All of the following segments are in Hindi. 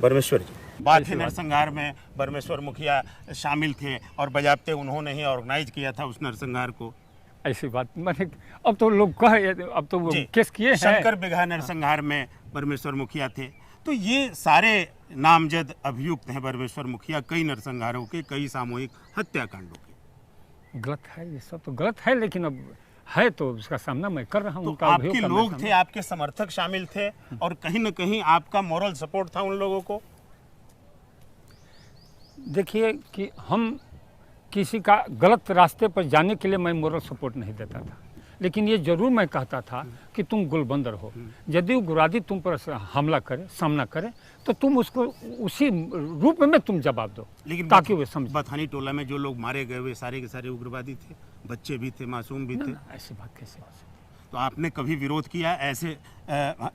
परमेश्वर जी, बात है नरसंहार में परमेश्वर मुखिया शामिल थे और बजाबते उन्होंने ही ऑर्गेनाइज किया था उस नरसंहार को। ऐसी बात मैंने अब तो लोग कहे, अब तो वो केस किए हैं। शंकर बिगहा नरसंहार में परमेश्वर मुखिया थे। तो ये सारे नामजद अभियुक्त हैं परमेश्वर मुखिया, कई नरसंहारों के, कई सामूहिक हत्याकांडों के। गलत है, ये सब तो गलत है, लेकिन अब है तो उसका सामना मैं कर रहा हूँ। तो आपके लोग थे, आपके समर्थक शामिल थे और कहीं न कहीं आपका मॉरल सपोर्ट था उन लोगों को। देखिए कि हम किसी का गलत रास्ते पर जाने के लिए मैं मोरल सपोर्ट नहीं देता था, लेकिन ये जरूर मैं कहता था कि तुम गुलबंदर हो, यदि उग्रवादी तुम पर हमला करे, सामना करे, तो तुम उसको उसी रूप में तुम जवाब दो, लेकिन ताकि वो समझे। बथानी टोला में जो लोग मारे गए वे सारे के सारे उग्रवादी थे, बच्चे भी थे, मासूम भी थे। ऐसी बात कैसे हो सकती? तो आपने कभी विरोध किया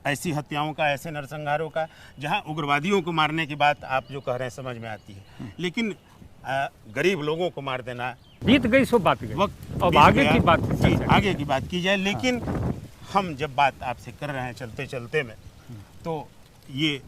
ऐसी हत्याओं का, ऐसे नरसंहारों का, जहां उग्रवादियों को मारने की बात आप जो कह रहे हैं समझ में आती है, लेकिन गरीब लोगों को मार देना, बीत गई सो बात गई, वक्त अब आगे की बात आगे की बात की जाए। लेकिन हम जब बात आपसे कर रहे हैं चलते चलते में, तो ये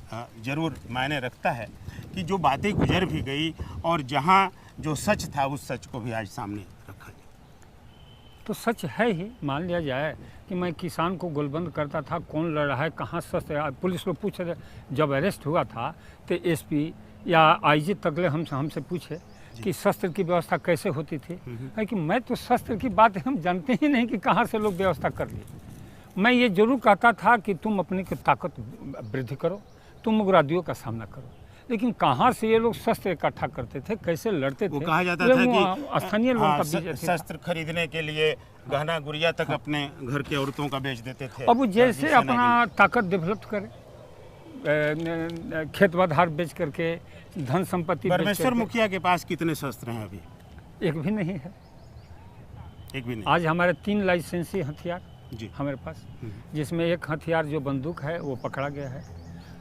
जरूर मायने रखता है कि जो बातें गुजर भी गई और जहां जो सच था उस सच को भी आज सामने रखा जाए। तो सच है ही, मान लिया जाए कि मैं किसान को गोलबंद करता था, कौन लड़ रहा है, कहाँ शस्त्र, पुलिस लोग पूछ रहे, जब अरेस्ट हुआ था तो एसपी या आईजी तकले हमसे पूछे कि शस्त्र की व्यवस्था कैसे होती थी, है कि मैं तो शस्त्र की बात हम जानते ही नहीं कि कहाँ से लोग व्यवस्था कर लिए। मैं ये जरूर कहता था कि तुम अपनी ताकत वृद्धि करो, तुम उग्रवादियों का सामना करो, लेकिन कहाँ से ये लोग शस्त्र इकट्ठा करते थे, कैसे लड़ते थे। वो कहा जाता था कि स्थानीय लोगों का शस्त्र खरीदने के लिए गहना गुड़िया तक अपने घर की औरतों का बेच देते थे। अब जैसे अपना ताकत डेवलप करे, खेत बधार बेच करके, धन संपत्ति। परमेश्वर मुखिया के पास कितने शस्त्र हैं अभी? एक भी नहीं है, एक भी नहीं। आज हमारे 3 लाइसेंसी हथियार जी हमारे पास, जिसमें एक हथियार जो बंदूक है वो पकड़ा गया है,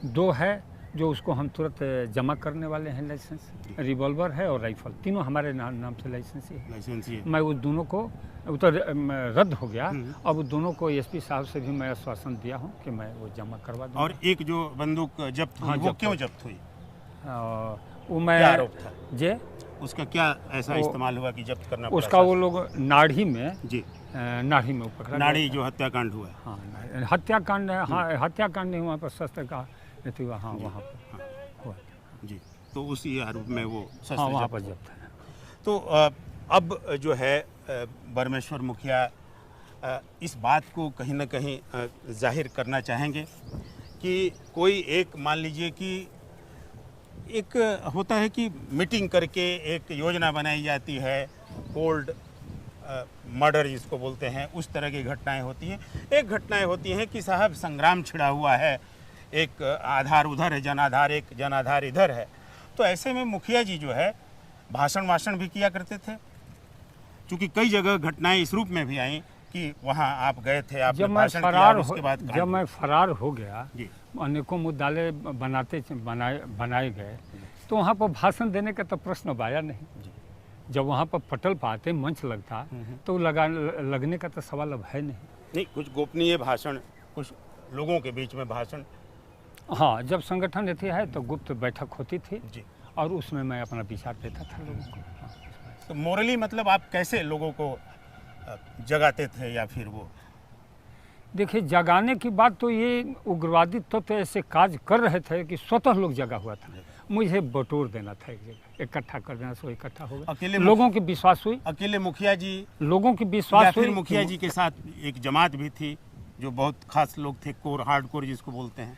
2 है जो उसको हम तुरंत जमा करने वाले हैं लाइसेंस, रिवॉल्वर है और राइफल, तीनों हमारे नाम से लाइसेंसी है। मैं उस दोनों को तो रद्द हो गया, अब उस दोनों को एसपी साहब से भी मैं आश्वासन दिया हूं कि मैं वो जमा करवा दूंगा। और एक जो बंदूक जब्त हुई, वो क्यों जब्त हुई? वो मैं क्या आरोप था? जे उसका क्या ऐसा इस्तेमाल हुआ कि जब्त करना पड़ा? उसका वो लोग नाड़ी में नाड़ी में पकड़ा, नाड़ी जो हत्याकांड हुआ है। हाँ, हत्याकांड, हाँ हत्याकांड नहीं, वहाँ पर शस्त्र का हुआ, हाँ वहाँ पर हुआ जी। तो उसी आरोप में वो शस्त्र वहाँ पर जब्त है। तो अब जो है परमेश्वर मुखिया इस बात को कहीं ना कहीं जाहिर करना चाहेंगे कि कोई एक, मान लीजिए कि एक होता है कि मीटिंग करके एक योजना बनाई जाती है, कोल्ड मर्डर जिसको बोलते हैं, उस तरह की घटनाएं होती हैं। एक घटनाएं होती हैं कि साहब संग्राम छिड़ा हुआ है, एक आधार उधर है, जनाधार एक जनाधार इधर है। तो ऐसे में मुखिया जी जो है भाषण भी किया करते थे, क्योंकि कई जगह घटनाएं इस रूप में भी आई कि वहाँ आप गए थे, आपने भाषण किया, उसके बाद जब मैं फरार हो गया, अनेकों मुद्दाले बनाए गए, तो वहाँ पर भाषण देने का तो प्रश्न आया नहीं। जब वहाँ पर पटल पाते, मंच लगता, तो लगने का तो सवाल अब है नहीं। कुछ गोपनीय भाषण, कुछ लोगों के बीच में भाषण, हाँ, जब संगठन रहती है तो गुप्त बैठक होती थी जी, और उसमें मैं अपना विचार देता था लोगों को। तो मोरली मतलब आप कैसे लोगों को जगाते थे, या फिर वो? देखिए, जगाने की बात तो ये उग्रवादी तो ऐसे काज कर रहे थे कि स्वतः लोग जगा हुआ था, मुझे बटोर देना था, एक जगह इकट्ठा कर देना, सो इकट्ठा हो गया। अकेले लोगों की विश्वास हुई, अकेले मुखिया जी, लोगों की विश्वास हुई। मुखिया जी के साथ एक जमात भी थी जो बहुत खास लोग थे, कोर, हार्डकोर जिसको बोलते हैं।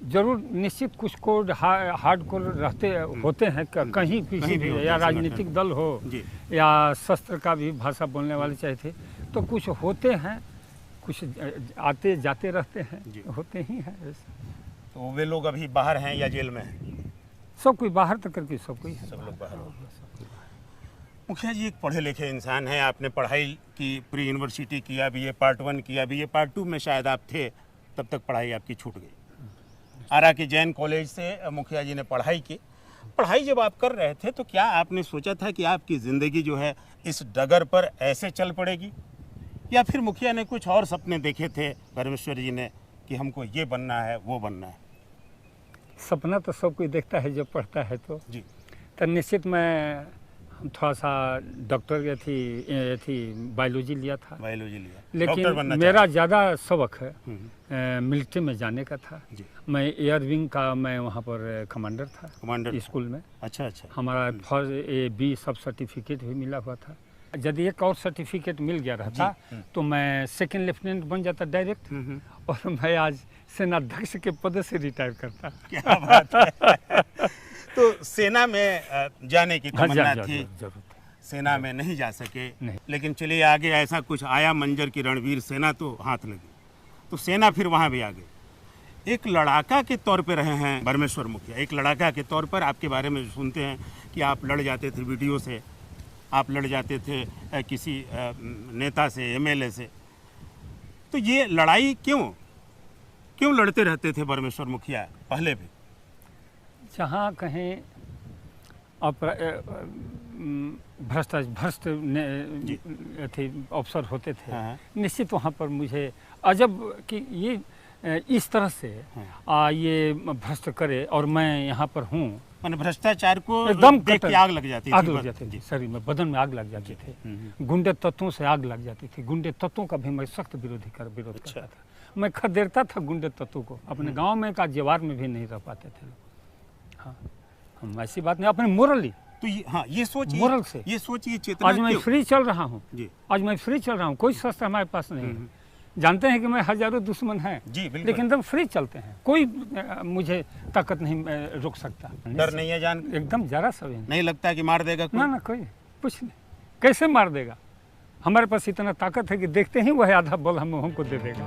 जरूर निश्चित कुछ कोड हार्डकोर रहते होते हैं, कहीं किसी भी, या राजनीतिक दल हो या शस्त्र का भी भाषा बोलने वाले चाहे थे, तो कुछ होते हैं, कुछ आते जाते रहते हैं, होते ही हैं। तो वे लोग अभी बाहर हैं या जेल में हैं? सब कोई बाहर तक करके सब कोई है, सब लोग बाहर हो गए। मुखिया जी एक पढ़े लिखे इंसान हैं, आपने पढ़ाई की, प्री यूनिवर्सिटी किया, BA पार्ट 1 किया, BA पार्ट 2 में शायद आप थे, तब तक पढ़ाई आपकी छूट गई। आरा के जैन कॉलेज से मुखिया जी ने पढ़ाई की। पढ़ाई जब आप कर रहे थे तो क्या आपने सोचा था कि आपकी ज़िंदगी जो है इस डगर पर ऐसे चल पड़ेगी, या फिर मुखिया ने कुछ और सपने देखे थे परमेश्वर जी ने कि हमको ये बनना है, वो बनना है? सपना तो सब कोई देखता है जब पढ़ता है जी तो निश्चित मैं थोड़ा सा डॉक्टर थी बायोलॉजी लिया था, बायोलॉजी लिया, लेकिन डॉक्टर बनना मेरा ज़्यादा सबक है हम्म, मिलिट्री में जाने का था। जी मैं एयर विंग का मैं वहाँ पर कमांडर था कमांडर स्कूल में। अच्छा अच्छा हमारा फर्स्ट ए बी सब सर्टिफिकेट भी मिला हुआ था। यदि एक और सर्टिफिकेट मिल गया रहता तो मैं सेकंड लेफ्टिनेंट बन जाता डायरेक्ट, और मैं आज सेनाध्यक्ष के पद से रिटायर करता। क्या बात है। तो सेना में जाने की हाँ, तमन्ना जरूर, थी, जरूर। सेना में नहीं जा सके, नहीं। लेकिन चलिए आगे ऐसा कुछ आया मंजर की रणवीर सेना तो हाथ लगी, तो सेना फिर वहाँ भी आ गई। एक लड़ाका के तौर पे रहे हैं परमेश्वर मुखिया, एक लड़ाका के तौर पर आपके बारे में सुनते हैं कि आप लड़ जाते थे वीडियो से, आप लड़ जाते थे किसी नेता से, एमएलए से, तो ये लड़ाई क्यों लड़ते रहते थे परमेश्वर मुखिया पहले भी? जहाँ कहीं भ्रष्ट थे अफसर होते थे, हाँ। निश्चित वहाँ पर मुझे अजब कि ये इस तरह से ये भ्रष्ट करे और मैं यहाँ पर हूँ। मैंने भ्रष्टाचार को एकदम देख के आग लग जाती थी, आग लग जाती थी शरीर में, बदन में आग लग जाती थी, गुंडे तत्वों से आग लग जाती थी। गुंडे तत्वों का भी मैं सख्त विरोध करता था। मैं खदेड़ता था गुंडे तत्वों को। अपने गांव में का जेवार में भी नहीं रह पाते थे लोग। हाँ, हम ऐसी बात नहीं, अपने मोरली तो हाँ ये सोच, मोरल से ये सोचिए चेतना आज मैं क्यों? फ्री चल रहा हूँ जी आज मैं फ्री चल रहा हूँ, कोई शस्त्र हमारे पास नहीं है। जानते हैं कि मैं हजारों दुश्मन हैं, जी बिल्कुल, लेकिन एकदम फ्री चलते हैं, कोई मुझे ताकत नहीं रोक सकता। डर नहीं है जान, एकदम जरा सा भी नहीं लगता है कि मार देगा कोई? ना कोई कुछ नहीं, कैसे मार देगा? हमारे पास इतना ताकत है कि देखते ही वह आधा बल हमको दे देगा।